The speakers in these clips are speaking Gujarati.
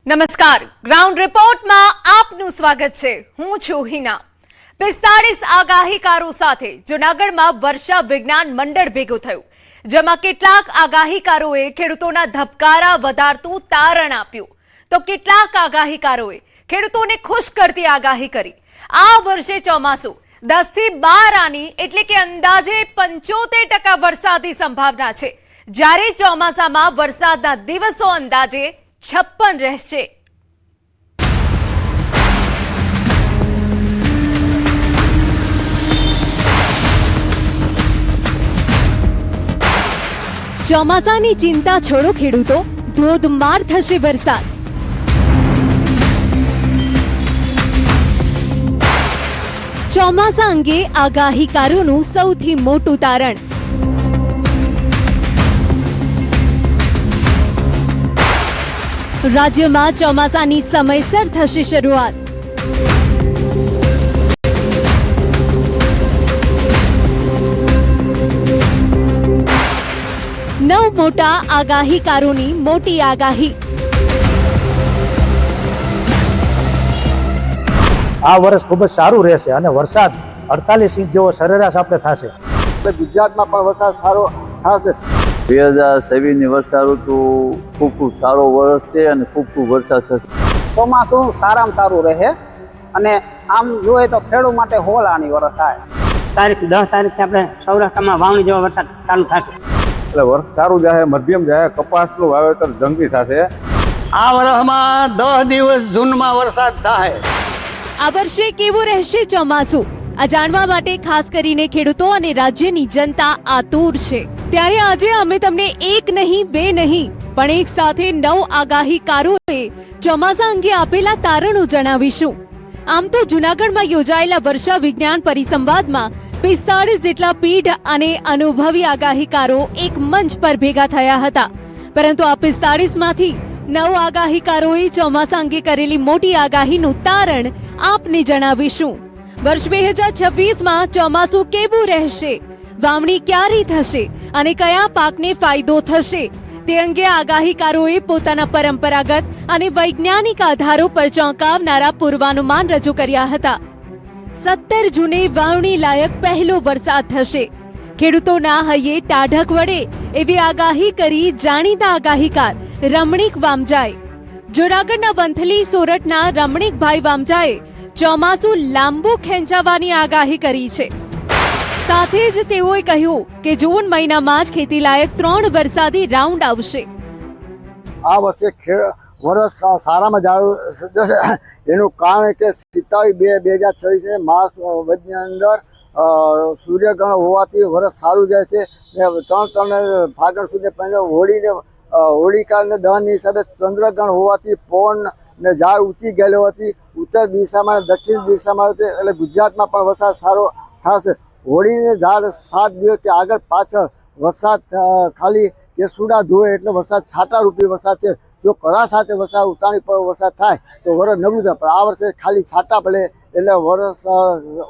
નમસ્કાર, ગ્રાઉન્ડ રિપોર્ટમાં આપનું સ્વાગત છે। હું છું હિના। 45 આગાહીકારો સાથે જૂનાગઢમાં વર્ષા વિજ્ઞાન મંડળ ભેગું થયું, જેમાં કેટલાક આગાહીકારોએ ખેડૂતોના ધબકારા વધારતું તારણ આપ્યું, તો કેટલાક આગાહીકારોએ ખેડૂતોને ખુશ કરતી આગાહી કરી। આ વર્ષે ચોમાસું 10 થી 12 આની એટલે કે અંદાજે 75% વરસાદની સંભાવના છે, જ્યારે ચોમાસામાં વરસાદના દિવસો અંદાજે 56 રહેશે। ચોમાસાની ચિંતા છોડો ખેડૂતો, ધોધમાર થશે વરસાદ। ચોમાસા અંગે આગાહીકારોનું સૌથી મોટું તારણ। રાજ્યમાં ચોમાસાની સમયસર થશે શરૂઆત। નવ મોટા આગાહીકારોની મોટી આગાહી। આ વર્ષ ખૂબ જ સારું રહેશે અને વરસાદ 48 ઇંચ જેવો સરેરાશ આપણે થશે। ગુજરાતમાં પણ વરસાદ સારો થશે। 2026 ની વર્ષા ઋતુ ખૂબ સારો વર્ષ છે અને ખૂબ વરસાદ થશે। ચોમાસું સારામાં સારું રહે અને આમ જોઈએ તો ખેડૂત માટે હોલાની વર્ષ થાય। તારીખ 10 તારીખથી આપણે સૌરાષ્ટ્રમાં વાવણી જેવો વરસાદ ચાલુ થશે, એટલે વર્ષ સારું જાય, મધ્યમ જાય, કપાસનું વાવેતર જંગી થશે। આ વર્ષમાં 10 દિવસ જૂનમાં વરસાદ થાય। આ વર્ષે કેવું રહેશે ચોમાસું, આ જાણવા માટે ખાસ કરીને ખેડૂતો અને રાજ્યની જનતા આતુર છે। ત્યારે આજે અમે તમને એક નહીં, બે નહીં, પણ એક સાથે 9 આગાહીકારોએ ચોમાસા અંગે આપેલા તારણો જણાવીશું। આમ તો જૂનાગઢમાં યોજાયેલા વર્ષા વિજ્ઞાન પરિસંવાદમાં 45 જેટલા પીઢ અને અનુભવી આગાહીકારો એક મંચ પર ભેગા થયા હતા, પરંતુ આ 45 માંથી 9 આગાહીકારોએ ચોમાસા અંગે કરેલી મોટી આગાહીનું તારણ આપને જણાવીશું। વર્ષ 2026માં ચોમાસું કેવું રહેશે, વાવણી ક્યારે થશે અને કયા પાકને ફાયદો થશે, તે અંગે આગાહીકારોએ પોતાના પરંપરાગત અને વૈજ્ઞાનિક આધારો પર ચોંકાવનારા પૂર્વાનુમાન રજૂ કર્યા હતા। 17 જૂને વાવણી લાયક પહેલો વરસાદ થશે। ખેડૂતોના હૈયે ટાઢક વડે એવી આગાહી કરી જાણીતા આગાહીકાર રમણીક વામજાએ। જૂનાગઢના વંથલી સોરઠના રમણીકભાઈ વામજાએ ચોમાસું લાંબુ ખેંચાવાની આગાહી કરી છે। સાથે જ તેઓએ કહ્યું કે જૂન મહિનામાં જ ખેતી લાયક 3 વરસાદી રાઉન્ડ આવશે। આ વર્ષે વર્ષ સારામાં જશે। એનું કારણ કે 27/2/2026 માસ વચની અંદર સૂર્યગ્રહણ હોવાથી વર્ષ સારું જાય છે। 3 ફાગણ સુધી હોળિકાને દહનની હિસાબે ચંદ્રગ્રહણ હોવાથી પવન ને ઝાડ ઊંચી ગયેલો હતી, ઉત્તર દિશામાં દક્ષિણ દિશામાં, એટલે ગુજરાતમાં પણ વરસાદ સારો થશે। હોળીને ઝાડ 7 દિવસ કે આગળ પાછળ વરસાદ ખાલી કેસુડા ધોવે એટલે વરસાદ છાંટા રૂપી વરસાદ છે। જો કરા સાથે વરસાદ ઉતાણી પર વરસાદ થાય તો વરસ નબળું થાય, પણ આ વર્ષે ખાલી છાંટા પડે એટલે વરસ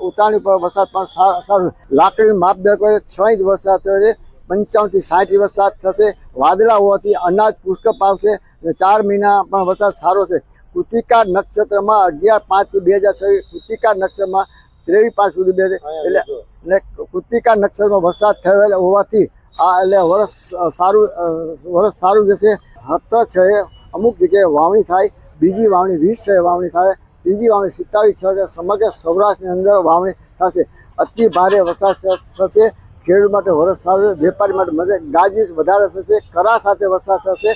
ઉતાણી પર વરસાદ પણ સારું। લાકડીની માપદંડ પર 6 ઇંચ વરસાદ થશે, 55 થી 60 ઇંચ વરસાદ થશે। વાદળા હોવાથી અનાજ પુષ્કળ પાકશે અને 4 મહિના પણ વરસાદ સારો છે। કૃતિકા નક્ષત્રમાં 11/5/2026 કૃતિકા નક્ષત્રમાં 23/5 સુધી એટલે કૃતિકા નક્ષત્રમાં વરસાદ થયેલો હોવાથી આ એટલે વર્ષ સારું જશે। 7 અમુક જગ્યાએ વાવણી થાય, બીજી વાવણી 20 વાવણી થાય, ત્રીજી વાવણી 27 સમગ્ર સૌરાષ્ટ્રની અંદર વાવણી થશે। અતિ ભારે વરસાદ થશે। ખેડૂત માટે વર્ષ સારું, વેપારી માટે મદદ, ગાજવીજ વધારે થશે, કરા સાથે વરસાદ થશે।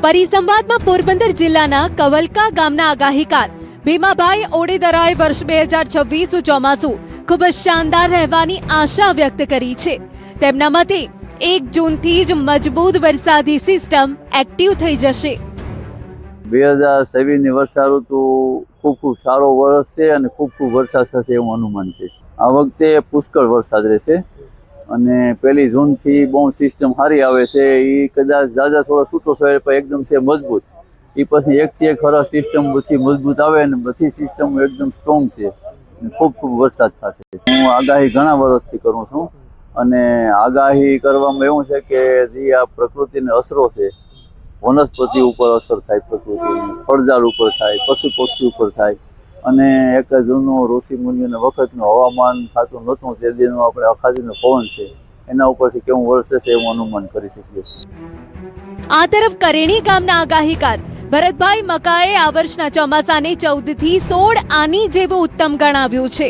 પરિસંવાદમાં પોરબંદર જિલ્લાના કવલકા ગામના આગાહીકાર ભીમાભાઈ ઓડેદરાએ વર્ષ 2026 ચોમાસું ખૂબ જ શાનદાર રહેવાની આશા વ્યક્ત કરી છે। તેમના મતે 1 જૂનથી જ મજબૂત વરસાદી સિસ્ટમ એક્ટિવ થઈ જશે। 2026 ની વર્ષા ઋતુ ખૂબ સારો વર્ષ છે અને ખૂબ વરસાદ થશે એવું અનુમાન છે। આ વખતે પુષ્કળ વરસાદ રહેશે અને 1 જૂનથી બહુ સિસ્ટમ સારી આવે છે। એ કદાચ ઝાઝા થોડા છૂટો છવાય પણ એકદમ છે મજબૂત, એ પછી એકથી એક ખરા સિસ્ટમ બધી મજબૂત આવે અને બધી સિસ્ટમ એકદમ સ્ટ્રોંગ છે, ખૂબ વરસાદ થશે। હું આગાહી ઘણા વર્ષથી કરું છું અને આગાહી કરવામાં એવું છે કે જે આ પ્રકૃતિને અસરો છે વનસ્પતિ ઉપર અસર થાય, પ્રકૃતિની ફળઝાડ ઉપર થાય, પશુ પક્ષી ઉપર થાય. અને 1 જૂનનું ઋષિ મુનિઓના વખતનું હવામાન થતું નહોતું, તે દીનું આપણે અખાજીનો પવન છે એના ઉપરથી કેવું વરસે છે એવું અનુમાન કરી શકીએ છીએ. આ તરફ કરેણી ગામના આગાહીકાર ભરતભાઈ મકાએ આ વર્ષના ચોમાસાને 14 થી 16 આની જેવું ઉત્તમ ગણાવ્યું છે.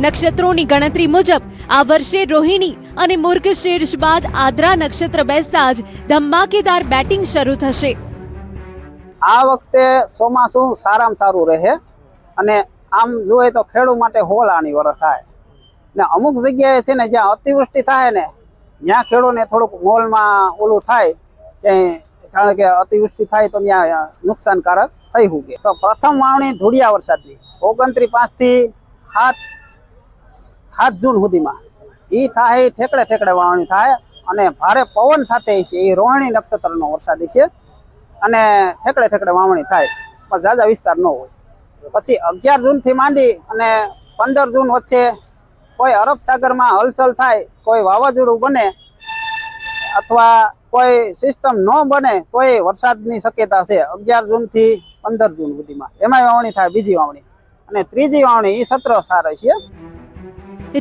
નક્ષત્રોની ગણતરી મુજબ આ વર્ષે રોહિણી અને મૃગશીર્ષ બાદ આદ્રા નક્ષત્ર બેસતા જ ધમાકેદાર બેટિંગ શરૂ થશે. આ વખતે ચોમાસું સારામાં સારું રહે અને આમ જોઈએ તો ખેડૂત માટે હોલાની વરસ થાય ને અમુક જગ્યાએ છે ને જ્યાં અતિવૃષ્ટિ થાય ને ત્યાં ખેડૂતને થોડુંક મોલમાં ઓલું થાય કે કારણ કે અતિવૃષ્ટિ થાય તો ત્યાં નુકસાનકારક થઈ શકે. તો પ્રથમ વાવણી ધૂળિયા વરસાદની 29 થી 7 જૂન સુધીમાં એ થાય, ઠેકડે વાવણી થાય અને ભારે પવન સાથે છે એ રોહિણી નક્ષત્રનો વરસાદ છે અને ઠેકડે વાવણી થાય પણ ઝાઝા વિસ્તાર ન હોય. પછી 11 જૂનથી માંડી અને 15 જૂન વચ્ચે કોઈ અરબ સાગરમાં હલચલ થાય, કોઈ વાવાઝોડું બને અથવા કોઈ સિસ્ટમ ન બને તો એ વરસાદની શક્યતા છે 11 જૂનથી 15 જૂન સુધીમાં. એમાં વાવણી થાય બીજી વાવણી અને ત્રીજી વાવણી એ 17 સારે છે.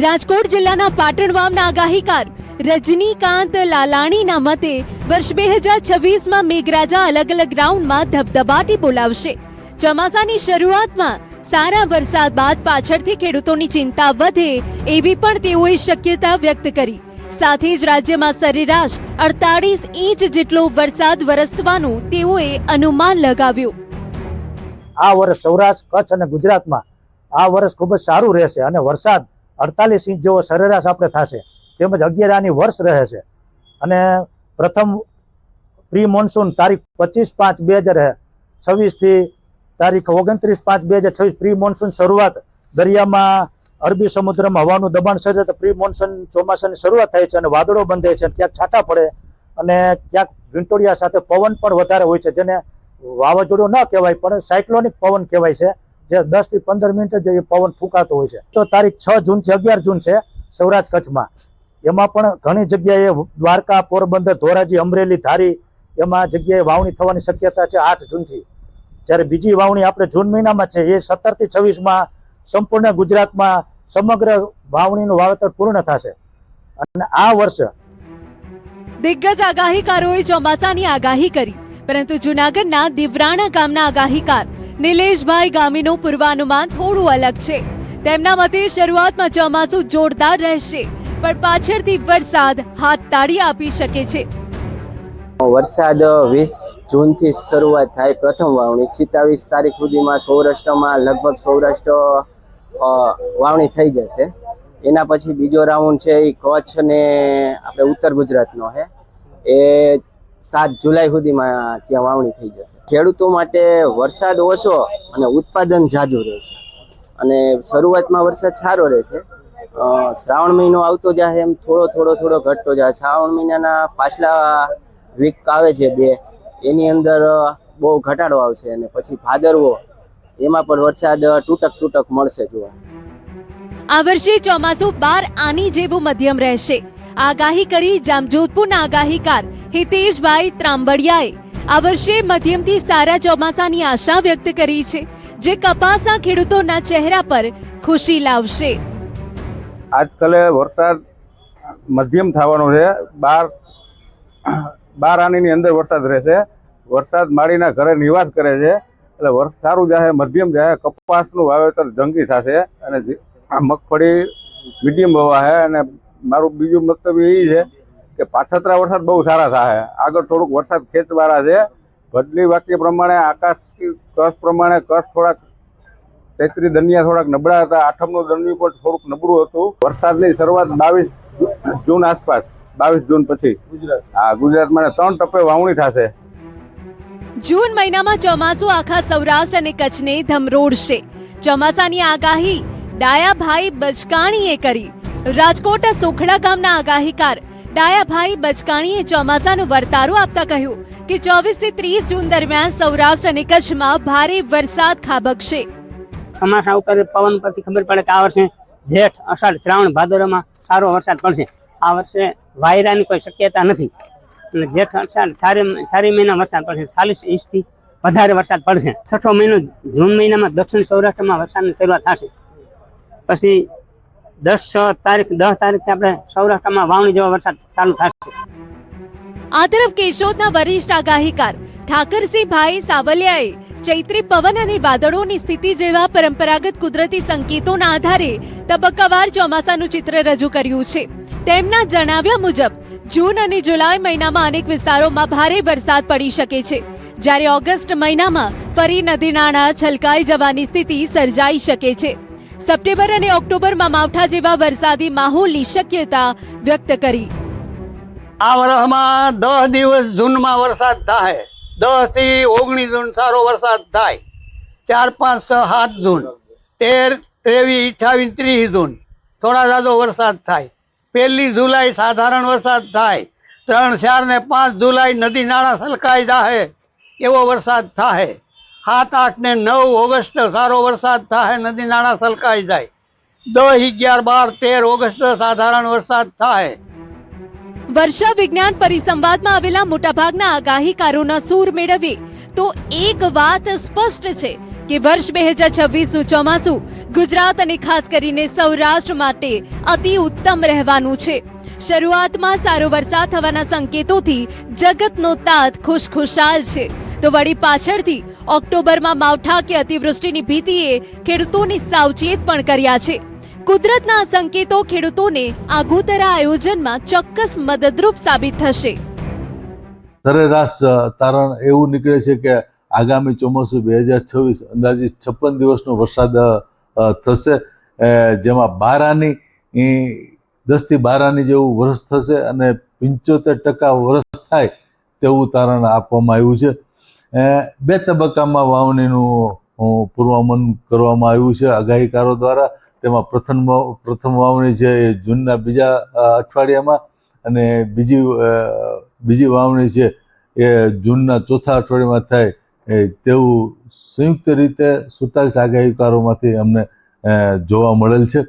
રાજકોટ જિલ્લાના પાટણ વાવના આગાહીકાર રજનીકાંત લાલાણીના મતે વર્ષ 2026માં મેઘરાજા અલગ અલગ રાઉન્ડમાં ધબધબાટી બોલાવશે. ચોમાસાની શરૂઆતમાં સારા વરસાદ બાદ પાછળથી ખેડૂતોની ચિંતા વધે એવી પણ તેઓએ શક્યતા વ્યક્ત કરી. સાથે જ રાજ્યમાં સરેરાશ 48 ઇંચ જેટલો વરસાદ વરસવાનું તેઓએ અનુમાન લગાવ્યું. આ વર્ષ સૌરાષ્ટ્ર, કચ્છ અને ગુજરાતમાં આ વર્ષ ખૂબ જ સારું રહેશે અને વરસાદ 48 ઇંચ જેવો સરેરાશ આપણે થશે. તેમજ 11 આની વર્ષ રહે છે અને પ્રથમ પ્રી મોન્સૂન તારીખ 25/5/2026 થી તારીખ 29/5/2026 પ્રી મોન્સૂન શરૂઆત દરિયામાં અરબી સમુદ્રમાં હવાનું દબાણ સર્જાતા પ્રી મોન્સૂન ચોમાસાની શરૂઆત થાય છે અને વાદળો બંધે છે, ક્યાંક છાંટા પડે અને ક્યાંક વીંટોળિયા સાથે પવન પણ વધારે હોય છે, જેને વાવાઝોડું ન કહેવાય પણ સાયક્લોનિક પવન કહેવાય છે, જે 10 થી 15 મિનિટ જ એ પવન ફૂંકાતો હોય છે. તો તારીખ 6 જૂનથી 11 જૂન છે સૌરાષ્ટ્ર કચ્છમાં. એમાં પણ ઘણી જગ્યાએ દ્વારકા, પોરબંદર, ધોરાજી, અમરેલી, ધારી એમાં જગ્યાએ વાવણી થવાની શક્યતા છે 8 જૂનથી. જ્યારે બીજી વાવણી આપણે જૂન મહિનામાં છે એ 17 થી 26માં સંપૂર્ણ ગુજરાતમાં સમગ્ર વાવણીનું વાવેતર પૂર્ણ થશે. અને આ વર્ષ દિગ્ગજ આગાહીકારોએ ચોમાસાની આગાહી કરી, પરંતુ જૂનાગઢના દિવરાણા ગામના આગાહીકાર નિલેશભાઈ ગામીનું પૂર્વાનુમાન થોડું અલગ છે. તેમના મતે શરૂઆતમાં ચોમાસું જોરદાર રહેશે પણ પાછળથી વરસાદ હાથ તાળી આપી શકે છે. વરસાદ 20 જૂનથી શરૂઆત થાય પ્રથમ વાવણી, 27 તારીખ સુધીમાં સૌરાષ્ટ્રમાં લગભગ સૌરાષ્ટ્ર વાવણી થઈ જશે. એના પછી બીજો રાઉન્ડ છે એ કચ્છ ને આપણે ઉત્તર ગુજરાતનો છે, એ 7 જુલાઈ સુધીમાં ત્યાં વાવણી થઈ જશે. ખેડૂતો માટે વરસાદ ઓછો અને ઉત્પાદન ઝાઝું રહેશે અને શરૂઆતમાં વરસાદ સારો રહેશે. શ્રાવણ મહિનો આવતો જાય એમ થોડો ઘટતો જાય. શ્રાવણ મહિનાના પાછલા વીક આવે છે 2, એની અંદર બહુ ઘટાડો આવશે અને પછી ભાદરવો એમાં પણ વરસાદ તૂટક મળશે જોવા. આ વર્ષે ચોમાસું 12 આની જેવું મધ્યમ રહેશે. આગાહી કરી જામજોધપુરના આગાહીકાર હિતેશભાઈ ત્રાંબડિયાએ આ વર્ષે મધ્યમથી સારા ચોમાસાની આશા વ્યક્ત કરી છે, જે કપાસના ખેડૂતોના ચહેરા પર ખુશી લાવશે. આજકાલે વરસાદ મધ્યમ થવાનો છે, 12 આનીની અંદર વરસાદ રહેશે. વરસાદ માળીના ઘરે નિવાસ કરે છે એટલે વર્ષ સારું જાય, મધ્યમ જાય. કપાસનું વાવેતર જંગી થશે અને મગફળી મીડિયમ વવાશે. અને મારું બીજું મંતવ્ય એ છે કે પાછતરા વરસાદ બહુ સારા થાય. આગળ થોડુંક વરસાદ ખેંચવાળા છે. બદલી વાક્ય પ્રમાણે આકાશ કચ્છ પ્રમાણે કચ્છ થોડાક તેત્રી દનિયા થોડાક નબળા હતા. આઠમનું દનિયું પણ થોડુંક નબળું હતું. વરસાદની શરૂઆત 22 જૂન આસપાસ, 22 જૂન પછી ગુજરાતમાં 3 ટપ્પે વાવણી થશે. જૂન મહિનામાં ચોમાસું આખા સૌરાષ્ટ્ર અને કચ્છને ધમરોડશે. ચોમાસાની આગાહી ડાયાભાઈ બચકાણીએ કરી. રાજકોટના સોખડા ગામના આગાહીકાર ડાયાભાઈ બચકાણીએ ચોમાસાનું વર્તારો આપતા કહ્યું કે 24 થી 30 જૂન દરમિયાન સૌરાષ્ટ્ર અને કચ્છમાં ભારે વરસાદ ખાબકશે. ચોમાસા ઉપર પવન પરથી ખબર પડે કે આ વર્ષે જેઠ, અષાઢ, શ્રાવણ, ભાદરવામાં સારો વરસાદ પડશે. આ વર્ષે વાયરાની કોઈ શક્યતા નથી. એટલે જેઠ અષાઢ સારી મહિના વરસાદ પડશે. 40 ઇંચથી વધારે વરસાદ પડશે. છઠ્ઠો મહિનો જૂન મહિનામાં દક્ષિણ સૌરાષ્ટ્રમાં વરસાદની શરૂઆત થશે. પછી 10 તારીખથી આપણે સૌરાષ્ટ્રમાં વાવણી જેવો વરસાદ ચાલુ થશે. આ તરફ કેશોદના વરિષ્ઠ આગાહીકાર ઠાકરસિંહભાઈ સાવલિયાએ ચૈત્રી પવન અને વાદળોની સ્થિતિ જેવા પરંપરાગત કુદરતી સંકેતોના આધારે તબક્કાવાર ચોમાસાનું ચિત્ર રજૂ કર્યું છે. તેમના જણાવ્યા મુજબ જૂન અને જુલાઈ મહિનામાં અનેક વિસ્તારોમાં ભારે વરસાદ પડી શકે છે, જ્યારે ઓગસ્ટ મહિનામાં ફરી નદી નાળા છલકાઈ જવાની સ્થિતિ સર્જાઈ શકે છે. સપ્ટેમ્બર અને ઓક્ટોબરમાં માવઠા જેવા વરસાદી માહોલની શક્યતા વ્યક્ત કરી. આ વર્ષમાં 10 દિવસ જૂનમાં વરસાદ થાય. 10 થી 19 જૂન સારો વરસાદ થાય. 4, 5, 6, 7 જૂન, 13, 23, 28, 30 જૂન થોડા જાજો વરસાદ થાય. 1 જુલાઈ સાધારણ વરસાદ થાય. 3, 4 ને 5 જુલાઈ નદી નાળા છલકાઈ જાય એવો વરસાદ થાય. 7, 8 ને 9 ઓગસ્ટ સારો વરસાદ થાય, નદી નાળા છલકાઈ જાય. 10, 11, 12, 13 ઓગસ્ટ સાધારણ વરસાદ થાય. વર્ષા વિજ્ઞાન પરિસંવાદમાં આવેલા મોટાભાગના આગાહીકારોના સૂર મેળવીએ તો એક વાત સ્પષ્ટ છે કે વર્ષ 2026નું ચોમાસું ગુજરાત અને ખાસ કરીને સૌરાષ્ટ્ર માટે અતિ ઉત્તમ રહેવાનું છે. શરૂઆતમાં સારો વરસાદ થવાના સંકેતોથી જગતનો તાત ખુશખુશાલ છે, તો વળી પાછળથી ઓક્ટોબરમાં માવઠા કે અતિવૃષ્ટિની ભીતિએ ખેડૂતોને સાવચેત પણ કર્યા છે. કુદરતના આ સંકેતો ખેડૂતોને આગોતરા આયોજનમાં ચોક્કસ મદદરૂપ સાબિત થશે. સરેરાશ તારણ એવું નીકળે છે કે આગામી ચોમાસું 2026 અંદાજિત 56 દિવસનો વરસાદ થશે, જેમાં 12 આની 10 થી 12 આની જેવું વરસ થશે અને 75% વરસ થાય તેવું તારણ આપવામાં આવ્યું છે. 2 તબક્કામાં વાવણીનું પૂર્વાનુમાન કરવામાં આવ્યું છે આગાહીકારો દ્વારા. તેમાં પ્રથમ વાવણી છે એ જૂનના બીજા અઠવાડિયામાં અને બીજી વાવણી છે એ જૂનના ચોથા અઠવાડિયામાં થાય તેવું સંયુક્ત રીતે 47 આગાહીકારોમાંથી અમને જોવા મળેલ છે.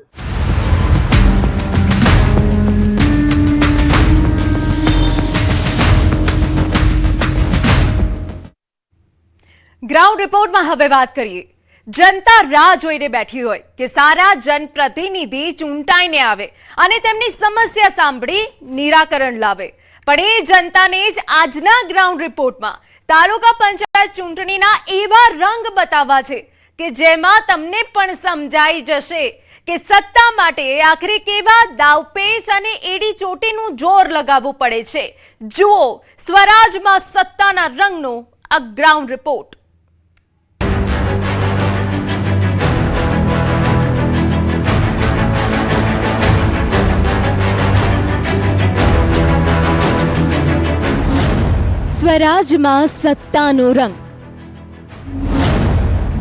ગ્રાઉન્ડ રિપોર્ટમાં હવે વાત કરીએ. જનતા રાહ જોઈને બેઠી હોય કે સારા જનપ્રતિનિધિ ચૂંટાઈને આવે અને તેમની સમસ્યા સાંભળી નિરાકરણ લાવે. પણ એ જનતાને જ આજના ગ્રાઉન્ડ રિપોર્ટમાં તાલુકા પંચાયત ચૂંટણીના એવા રંગ બતાવવા છે કે જેમાં તમને પણ સમજાઈ જશે કે સત્તા માટે આખરે કેવા દાવપેચ અને એડી ચોટીનું જોર લગાવવું પડે છે. જુઓ સ્વરાજમાં સત્તાના રંગનો આ ગ્રાઉન્ડ રિપોર્ટ. સ્વરાજમાં સત્તાનો રંગ.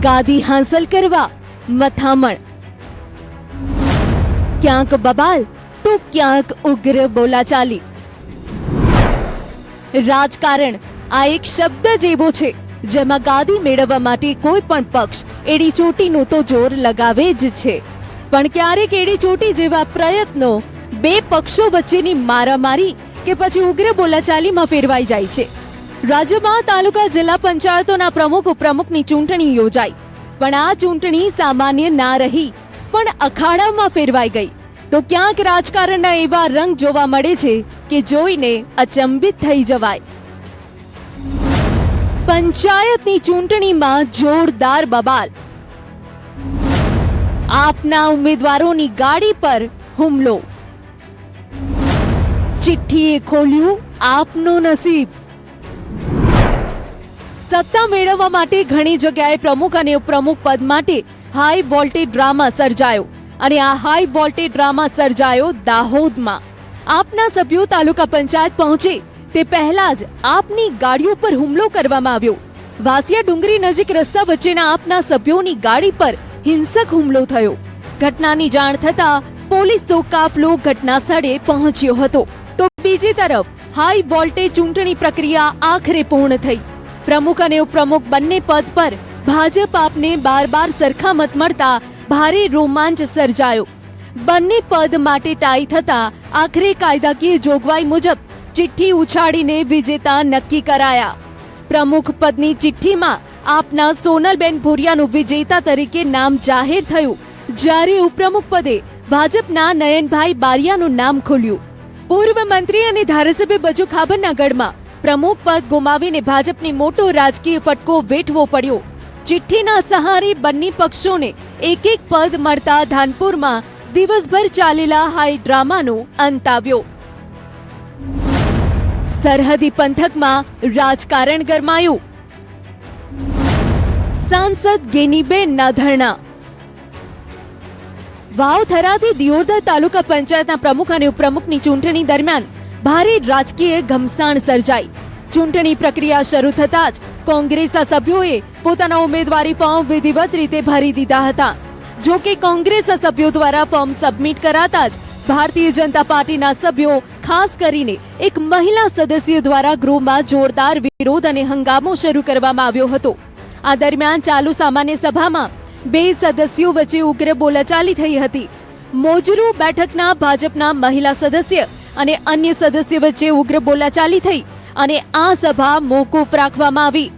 ગાદી હાંસલ કરવા મથામણ, ક્યાંક બબાલ તો ક્યાંક ઉગ્ર બોલાચાલી. રાજકારણ આ એક શબ્દ જ એવો છે જેમાં ગાદી મેળવવા માટે કોઈ પણ પક્ષ એડી ચોટીનું તો જોર લગાવે જ છે, પણ ક્યારેક એડી ચોટી જેવા પ્રયત્નો બે પક્ષો વચ્ચેની મારામારી કે પછી ઉગ્ર બોલાચાલીમાં ફેરવાઈ જાય છે. રાજ્યમાં તાલુકા જિલ્લા પંચાયતોના પ્રમુખ ઉપપ્રમુખની ચૂંટણી યોજાઈ, પણ આ ચૂંટણી સામાન્ય ના રહી પણ અખાડામાં ફેરવાઈ ગઈ. તો ક્યાંક રાજકારણના એવા રંગ જોવા મળે છે કે જોઈને અચંબિત થઈ જવાય. પંચાયતની ચૂંટણીમાં જોરદાર બબાલ. આપના ઉમેદવારોની ગાડી પર હુમલો. ચિઠ્ઠીએ ખોલ્યું આપનું નસીબ. સત્તા મેળવવા માટે ઘણી જગ્યાએ પ્રમુખ અને ઉપપ્રમુખ પદ માટે હાઈ વોલ્ટેજ ડ્રામા સર્જાયો, અને આ હાઈ વોલ્ટેજ ડ્રામા સર્જાયો દાહોદમાં. આપના સભ્યો તાલુકા પંચાયત પહોંચે તે પહેલા જ આપની ગાડીઓ પર હુમલો કરવામાં આવ્યો. વાસિયા ડુંગરી નજીક રસ્તા વચ્ચેના આપના સભ્યોની ગાડી પર હિંસક હુમલો થયો. ઘટનાની જાણ થતા પોલીસનો કાફલો ઘટના સ્થળે પહોંચ્યો હતો. તો બીજી તરફ હાઈ વોલ્ટેજ ચૂંટણી પ્રક્રિયા આખરે પૂર્ણ થઈ. પ્રમુખ અને ઉપપ્રમુખ બંને પદ પર ભાજપ આપને બાર સરખા મત મળતા ભારે રોમાંચ સર્જાયો. બંને પદ માટે ટાઈ થતા આખરે કાયદાકીય જોગવાઈ મુજબ ચિઠ્ઠી ઉછાળીને વિજેતા નક્કી કરાયા. પ્રમુખ પદની ચિઠ્ઠીમાં આપના સોનલબેન ભુરિયાનું વિજેતા તરીકે નામ જાહેર થયું, જ્યારે ઉપપ્રમુખ પદે ભાજપના નયનભાઈ બારિયાનું નામ ખુલ્યું. પૂર્વ મંત્રી અને ધારાસભ્ય બચુ ખાબરના ગઢમાં પ્રમુખ પદ ગુમાવીને ભાજપને મોટો રાજકીય ફટકો વેઠવો પડ્યો. ચિઠ્ઠીના સહારે બંને પક્ષોને એક એક પદ મળતા ધાનપુરમાં દિવસભર ચાલેલા હાઈ ડ્રામાનો અંત આવ્યો. સરહદી પંથકમાં રાજકારણ ગરમાયું. સાંસદ ગેનીબેનના ધરણા. વાવથરાથી દિયોદર તાલુકા પંચાયતના પ્રમુખ અને ઉપપ્રમુખની ચૂંટણી દરમિયાન ભારે રાજકીય ઘમસાણ સર્જાઈ. ચૂંટણી પ્રક્રિયા શરૂ થતા જ કોંગ્રેસના સભ્યોએ પોતાના ઉમેદવારી ફોર્મ વિધિવત રીતે ભરી દીધા હતા. જો કે કોંગ્રેસના સભ્યો દ્વારા ફોર્મ સબમિટ કરાતા જ ભારતીય જનતા પાર્ટીના સભ્યો, ખાસ કરીને એક મહિલા સદસ્ય દ્વારા ગૃહમાં જોરદાર વિરોધ અને હંગામો શરૂ કરવામાં આવ્યો હતો. આ દરમિયાન ચાલુ સામાન્ય સભામાં બે સદસ્યો વચ્ચે ઉગ્ર બોલાચાલી થઈ હતી. મોજરૂ બેઠકના ભાજપના મહિલા સદસ્ય અને અન્ય સદસ્ય વચ્ચે ઉગ્ર બોલાચાલી થઈ અને આ સભા મોકૂફ રાખવામાં આવી.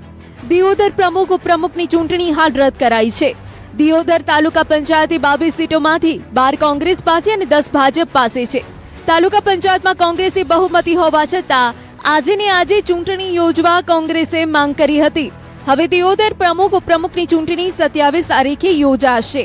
દિયોદર પ્રમુખ ઉપપ્રમુખની ચૂંટણી હાલ રદ કરાઈ છે. દિયોદર તાલુકા પંચાયતે 22 સીટોમાંથી 12 કોંગ્રેસ પાસે અને 10 ભાજપ પાસે છે. તાલુકા પંચાયતમાં કોંગ્રેસે બહુમતી હોવા છતાં આજે ને આજે ચૂંટણી યોજવા કોંગ્રેસે માંગ કરી હતી. હવે દિયોદર પ્રમુખ ઉપપ્રમુખની ચૂંટણી 27 તારીખે યોજાશે.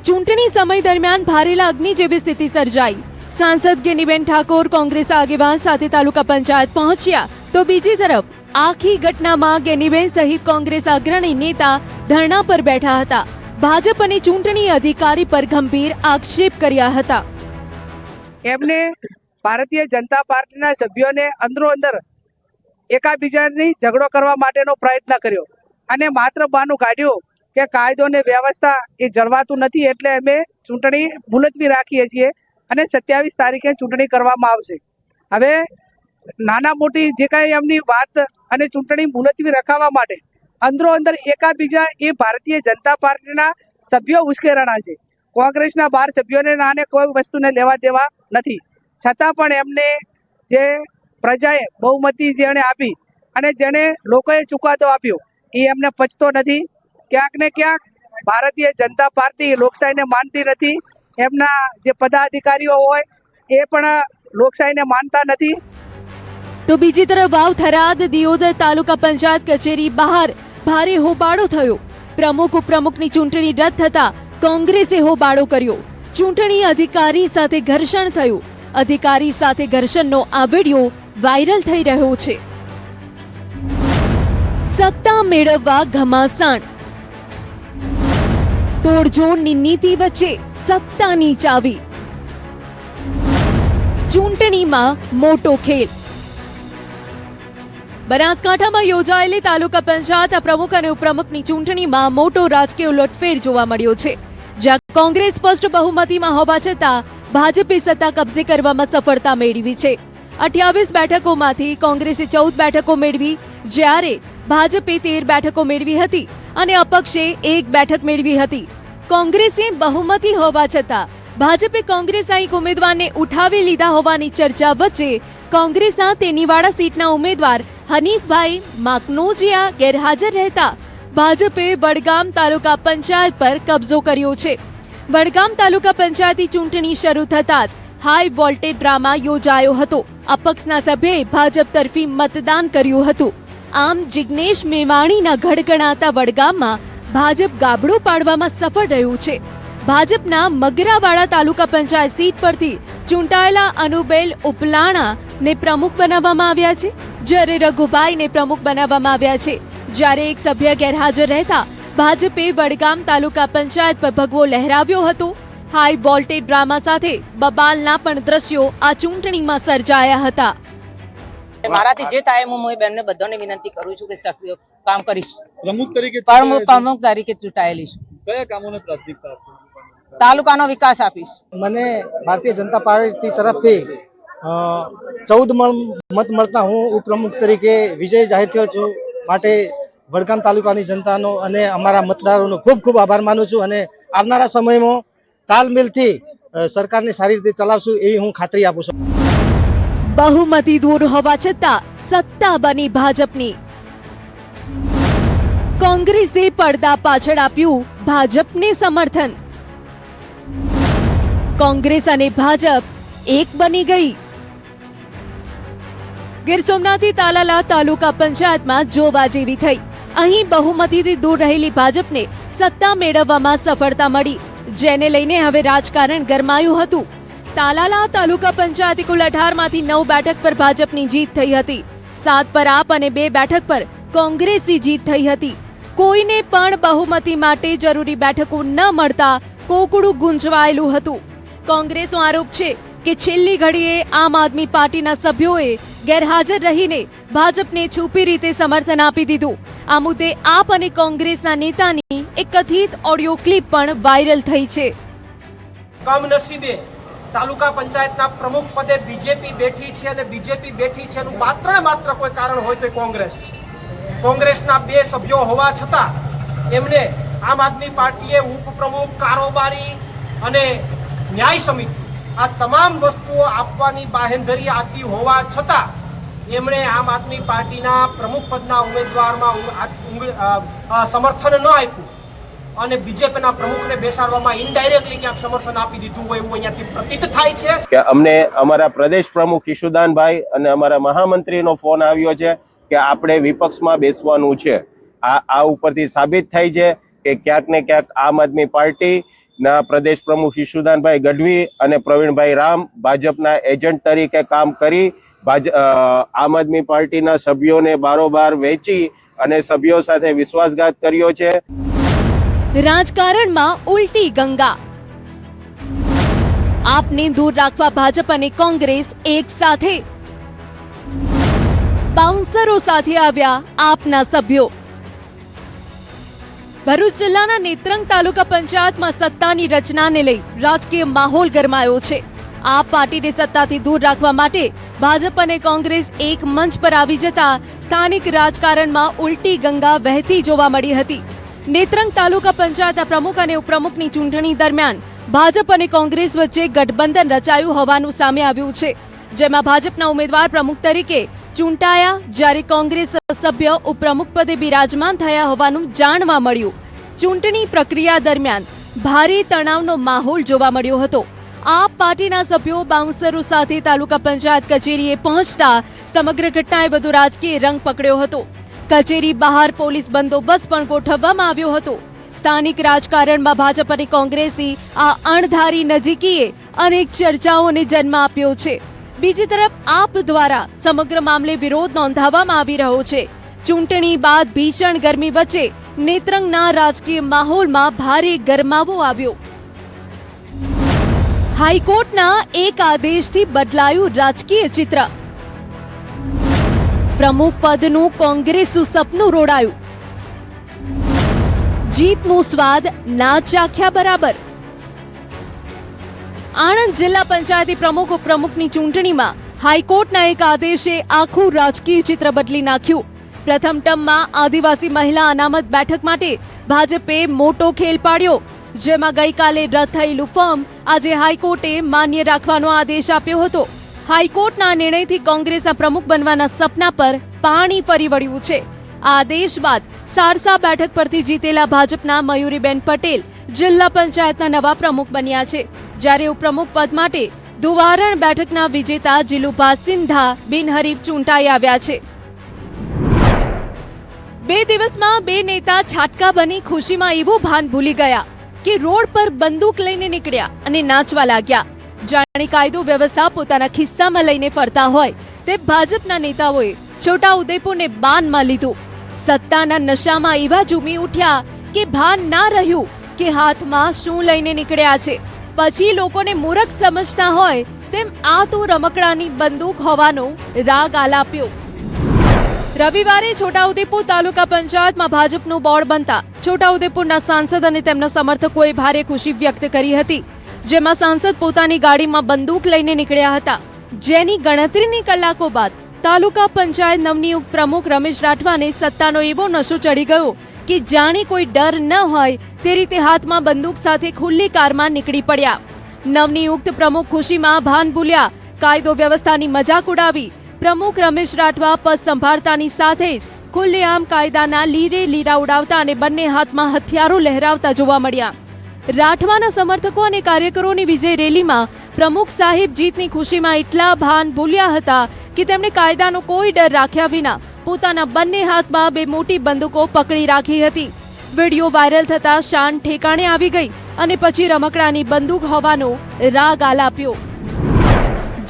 ચૂંટણી સમય દરમિયાન ભારેલા અગ્નિ જેવી સ્થિતિ સર્જાઈ. સાંસદ ગેનીબેન ઠાકોર કોંગ્રેસ આગેવાન સાથે તાલુકા પંચાયત પહોંચ્યા, તો બીજી તરફ આખી ઘટનામાં ગેનીબેન સહિત કોંગ્રેસ અગ્રણી નેતા ધરણા પર બેઠા હતા. ભાજપ અને ચૂંટણી અધિકારી પર ગંભીર આક્ષેપ કર્યા હતા. એમને ભારતીય જનતા પાર્ટીના સભ્યોને અંદરો-અંદર એકાબીજાની ઝઘડો કરવા માટેનો પ્રયત્ન કર્યો અને માત્ર બહાનું કાઢ્યું કે કાયદો ને વ્યવસ્થા એ જળવાતું નથી, એટલે અમે ચૂંટણી મુલતવી રાખીએ છીએ અને 27 તારીખે ચૂંટણી કરવામાં આવશે. હવે નાના મોટી જે કાંઈ એમની વાત અને ચૂંટણી મુલતવી રખાવવા માટે અંદરો-અંદર એકાબીજા એ ભારતીય જનતા પાર્ટીના સભ્યો ઉશ્કેરણા છે. કોંગ્રેસના 12 સભ્યોને નાને કોઈ વસ્તુને લેવા દેવા નથી, છતાં પણ એમને જે પ્રજાએ બહુમતી જેણે આપી અને જેને લોકોએ ચુકાદો આપ્યો એ એમને પચતો નથી. ક્યાંક ને ક્યાંક ભારતીય જનતા પાર્ટી લોકશાહીને માનતી નથી. એમના જે પદાધિકારીઓ હોય એ પણ લોકશાહીને માનતા નથી. તો બીજી તરફ વાવથરાદ દિયોદર તાલુકા પંચાયત કચેરી બહાર ભારે હોબાળો થયો. પ્રમુખ ઉપપ્રમુખની ચૂંટણી રદ થતા કોંગ્રેસે હોબાળો કર્યો. ચૂંટણી અધિકારી સાથે ઘર્ષણ થયું. અધિકારી સાથે ઘર્ષણનો આ વિડીયો વાયરલ થઈ રહ્યો છે. સત્તા મેળવવા ઘમાસાણ. તોડજોડની નીતિ વચ્ચે સત્તાની ચાવી. ચૂંટણીમાં મોટો ખેલ. બનાસકાંઠામાં યોજાયેલી તાલુકા પંચાયત પ્રમુખ અને ઉપપ્રમુખની ચૂંટણીમાં મોટો રાજકીય ઉલટફેર જોવા મળ્યો છે. જ્યાં કોંગ્રેસ સ્પષ્ટ બહુમતીમાં હોવા છતાં ભાજપે સત્તા કબજે કરવામાં સફળતા મેળવી છે. 28 બેઠકોમાંથી કોંગ્રેસે 14 બેઠકો મેળવી, જ્યારે ભાજપે 13 બેઠકો મેળવી હતી અને અપક્ષે 1 બેઠક મેળવી હતી. કોંગ્રેસે બહુમતી હોવા છતાં ભાજપે કોંગ્રેસના એક ઉમેદવારને ઉઠાવી લીધા હોવાની ચર્ચા વચ્ચે કોંગ્રેસના તેનીવાડા સીટના ઉમેદવાર હનીફભાઈ માકનોજીયા ગેરહાજર રહેતા ભાજપે વડગામ તાલુકા પંચાયત પર કબજો કર્યો છે. વડગામ તાલુકા પંચાયતની ચૂંટણી શરૂ થતાં જ હાઈ વોલ્ટેજ ડ્રામા યોજાયો હતો. અપક્ષના સભ્યે ભાજપ તરફી મતદાન કર્યું હતું. આમ જિગ્નેશ મેવાણીના ગઢગણાતા વડગામમાં ભાજપ ગાબડું પાડવામાં સફળ રહ્યું છે. ભાજપના મગરાવાડા તાલુકા પંચાયત સીટ પરથી ચૂંટાયેલા અનુબેલ ઉપલાણા ને પ્રમુખ બનાવવામાં આવ્યા છે, જ્યારે રઘુભાઈને પ્રમુખ બનાવવામાં આવ્યા છે. જ્યારે એક સભ્ય ગેરહાજર રહેતા ભાજપે વડગામ તાલુકા પંચાયત પર ભગવો લહેરાવ્યો હતો. હાઈ વોલ્ટેજ ડ્રામા સાથે બબાલના પણ દ્રશ્યો આ ચૂંટણીમાં સર્જાયા હતા. મારાથી જે થાય હું બેનને બધાને વિનંતી કરું છું કે કામ કરીશ. પ્રમુખ તરીકે પ્રમુખ તરીકે ચૂંટાયેલી છું. કયા કામોને પ્રાથમિકતા આપશો? તાલુકાનો વિકાસ આપીશ. મને ભારતીય જનતા પાર્ટી તરફથી 14 મત મળતા હું ઉપપ્રમુખ તરીકે વિજય જાહેર થયો છું. માટે વડગામ તાલુકાની જનતાનો અને અમારા મતદારોનો ખૂબ ખૂબ આભાર માનું છું અને આવનારા સમયમાં તાલમેલથી સરકારને સારી રીતે ચલાવશું એવી હું ખાતરી આપું છું. બહુમતી દૂર હોવા છતાં સત્તા બની ભાજપની. કોંગ્રેસે પડદા પાછળ આપ્યું ભાજપને સમર્થન. કોંગ્રેસ અને ભાજપ એક બની ગઈ. ગીર સોમનાથથી તાલાલા તાલુકા પંચાયતમાં જોવા જેવી થઈ. અહીં બહુમતીથી દૂર રહેલી ભાજપને સત્તા મેળવવામાં સફળતા મળી, જેને લઈને હવે રાજકારણ ગરમાયું હતું. તાલાલા તાલુકા પંચાયતે કુલ 18માંથી 9 બેઠક પર ભાજપની જીત થઈ હતી. 7 પર આપ અને 2 બેઠક પર કોંગ્રેસની જીત થઈ હતી. કોઈને પણ બહુમતી માટે જરૂરી બેઠકો ન મળતા કોકડું ગુંજવાયેલું હતું. કોંગ્રેસનો આરોપ છે કે છેલ્લી ઘડીએ આમ આદમી પાર્ટીના સભ્યોએ ગેરહાજર રહીને ભાજપને છુપી રીતે સમર્થન આપી દીધું. આ મુદ્દે આપ અને કોંગ્રેસના નેતાની એક કથિત ઓડિયો ક્લિપ પણ વાયરલ થઈ છે. કમનસીબે તાલુકા પંચાયતના પ્રમુખ પદે બીજેપી બેઠી છે અને બીજેપી બેઠી છે એનું માત્ર ને માત્ર કોઈ કારણ હોય તો કોંગ્રેસ છે. કોંગ્રેસના 2 સભ્યો હોવા છતાં એમને આમ આદમી પાર્ટીએ ઉપપ્રમુખ, કારોબારી અને ન્યાય સમિતિ આ તમામ વસ્તુઓ આપવાની બાહેંધરી આપી હોવા છતાં એમણે આમ આદમી પાર્ટીના પ્રમુખ પદના ઉમેદવારમાં સમર્થન ન આપ્યું અને બીજેપીના પ્રમુખને બેસાડવામાં ઇનડાયરેક્ટલી ક્યાંક સમર્થન આપી દીધું હોય એવું અહીંયાથી પ્રતીત થાય છે. કે અમને અમારા પ્રદેશ પ્રમુખ ઈશુદાનભાઈ અને અમારા મહામંત્રીનો ફોન આવ્યો છે કે આપણે વિપક્ષમાં બેસવાનું છે. આ ઉપરથી સાબિત થાય છે કે ક્યાંક ને ક્યાંક આમ આદમી પાર્ટીના પ્રદેશ પ્રમુખ ઈશુદાનભાઈ ગઢવી અને પ્રવીણભાઈ રામ ભાજપના એજન્ટ તરીકે કામ કરી આમ આદમી પાર્ટીના સભ્યોને બારોબાર વેચી અને સભ્યો સાથે વિશ્વાસઘાત કર્યો છે. રાજકારણમાં ઉલટી ગંગા. આપને દૂર રાખવા ભાજપ અને કોંગ્રેસ એક સાથે. બાઉન્સરો સાથે આવ્યા આપના સભ્યો. ભરૂચ જિલ્લાના નેત્રંગ તાલુકા પંચાયતમાં સત્તાની રચનાને લઈ રાજકીય માહોલ ગરમાયો છે. આપ પાર્ટીને સત્તાથી દૂર રાખવા માટે ભાજપ અને કોંગ્રેસ એક મંચ પર આવી જતા સ્થાનિક રાજકારણમાં ઉલટી ગંગા વહેતી જોવા મળી હતી. નેત્રંગ તાલુકા પંચાયતના પ્રમુખ અને ઉપપ્રમુખની ચૂંટણી દરમિયાન ભાજપ અને કોંગ્રેસ વચ્ચે ગઠબંધન રચાયું હોવાનું સામે આવ્યું છે, જેમાં ભાજપના ઉમેદવાર પ્રમુખ તરીકે ચૂંટાયા, જ્યારે કોંગ્રેસ સભ્ય ઉપપ્રમુખ પદે બિરાજમાન થયા હોવાનું જાણવા મળ્યું. ચૂંટણી પ્રક્રિયા દરમિયાન ભારે તણાવનો માહોલ જોવા મળ્યો હતો. આપ પાર્ટીના સભ્યો બાઉન્સરો સાથે તાલુકા પંચાયત કચેરીએ પહોંચતા સમગ્ર ઘટનાએ વધુ રાજકીય રંગ પકડ્યો હતો. કચેરી બહાર પોલીસ બંદોબસ્ત પણ ગોઠવવામાં આવ્યો હતો. સ્થાનિક રાજકારણમાં ભાજપ અને કોંગ્રેસી આ અણધારી નજીકીએ અનેક ચર્ચાઓને જન્મ આપ્યો છે. બીજી તરફ આપ દ્વારા સમગ્ર મામલે વિરોધ નોંધાવવામાં આવી રહ્યો છે. ચૂંટણી બાદ ભીષણ ગરમી વચ્ચે નેત્રંગના રાજકીય માહોલમાં ભારે ગરમાવો આવ્યો. હાઈકોર્ટના એક આદેશથી બદલાયું રાજકીય ચિત્ર. પ્રમુખ પદનું કોંગ્રેસનું સપનું રોડાયું. જીતનો સ્વાદ ના ચાખ્યા બરાબર. આણંદ જિલ્લા પંચાયતી પ્રમુખ ઉપપ્રમુખની ચૂંટણીમાં હાઈકોર્ટના એક આદેશે આખું રાજકીય ચિત્ર બદલી નાખ્યું. પ્રથમ ટર્મમાં આદિવાસી મહિલા અનામત બેઠક માટે ભાજપે મોટો ખેલ પાડ્યો, જેમાં ગઈકાલે રદ થયેલું ફોર્મ આજે હાઈકોર્ટે માન્ય રાખવાનો આદેશ આપ્યો હતો. હાઈકોર્ટના નિર્ણયથી કોંગ્રેસના પ્રમુખ બનવાના સપના પર પાણી ફરી વળ્યું છે. આદેશ બાદ સારસા બેઠક પરથી જીતેલા ભાજપના મયુરીબેન પટેલ જિલ્લા પંચાયતના નવા પ્રમુખ બન્યા છે, જ્યારે ઉપપ્રમુખ પદ માટે દુવારણ બેઠકના વિજેતા જીલુભા સિંધા બિનહરીફ ચૂંટાઈ આવ્યા છે. 2 દિવસમાં 2 નેતા છાટકા બની ખુશીમાં એવું ભાન ભૂલી ગયા કે રોડ પર બંદૂક લઈને નીકળ્યા અને નાચવા લાગ્યા. જાણે કાયદો વ્યવસ્થા પોતાના ખિસ્સામાં લઈને ફરતા હોય તે ભાજપના નેતાઓએ છોટા ઉદેપુરને બાનમાં લીધું. સત્તાના નશામાં એવા ઝૂમી ઉઠ્યા કે ભાન ના રહ્યું કે હાથમાં શું લઈને નીકળ્યા છે. પછી લોકોને મૂર્ખ સમજતા હોય તેમ આ તો રમકડાની બંદૂક હોવાનો રાગ આલાપ્યો. રવિવારે છોટાઉદેપુર તાલુકા પંચાયતમાં ભાજપનું બોર્ડ બનતા છોટાઉદેપુરના સાંસદ અને તેમના સમર્થકોએ ભારે ખુશી વ્યક્ત કરી હતી, જેમાં સાંસદ પોતાની ગાડીમાં બંદૂક લઈને નીકળ્યા હતા. જેની ગણતરીની કલાકો બાદ તાલુકા પંચાયત નવનિયુક્ત પ્રમુખ રમેશ રાઠવાને સત્તાનો એવો નશો ચડી ગયો કે જાણે કોઈ ડર ન હોય તે રીતે હાથમાં બંદૂક સાથે ખુલ્લી કારમાં નીકળી પડ્યા. નવનિયુક્ત પ્રમુખ ખુશીમાં ભાન ભૂલ્યા કાયદો વ્યવસ્થાની મજાક ઉડાવી પ્રમુખ રમેશ રાઠવા પદ સંભાળતાની સાથે જ ખુલ્લેઆમ કાયદાના લીરે લીરા ઉડાવતા અને બંને હાથમાં હથિયારો લહેરાવતા જોવા મળ્યા. રાઠવાના સમર્થકો અને કાર્યકરોની વિજય રેલીમાં પ્રમુખ સાહેબ જીતની ખુશીમાં એટલા ભાન ભૂલ્યા હતા કે તેમણે કાયદાનો કોઈ ડર રાખ્યા વિના પોતાના બંને હાથમાં બે મોટી બંદૂકો પકડી રાખી હતી. વિડીયો વાયરલ થતા શાન ઠેકાણે આવી ગઈ અને પછી રમકડાની બંદૂક હોવાનો રાગ આલાપ્યો.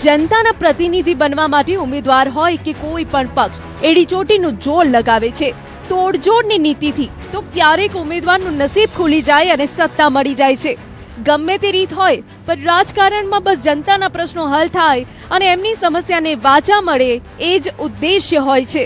જનતાના પ્રતિનિધિ બનવા માટે ઉમેદવાર હોય કે કોઈ પણ પક્ષ એડીચોટીનું જોર લગાવે છે. તોડજોડની નીતિથી તો ક્યારેક ઉમેદવારનું નસીબ ખુલી જાય અને સત્તા મળી જાય છે. ગમે તે રીત હોય, પણ રાજકારણમાં બસ જનતાના પ્રશ્નો હલ થાય અને એમની સમસ્યાને વાચા મળે એ જ ઉદ્દેશ્ય હોય છે.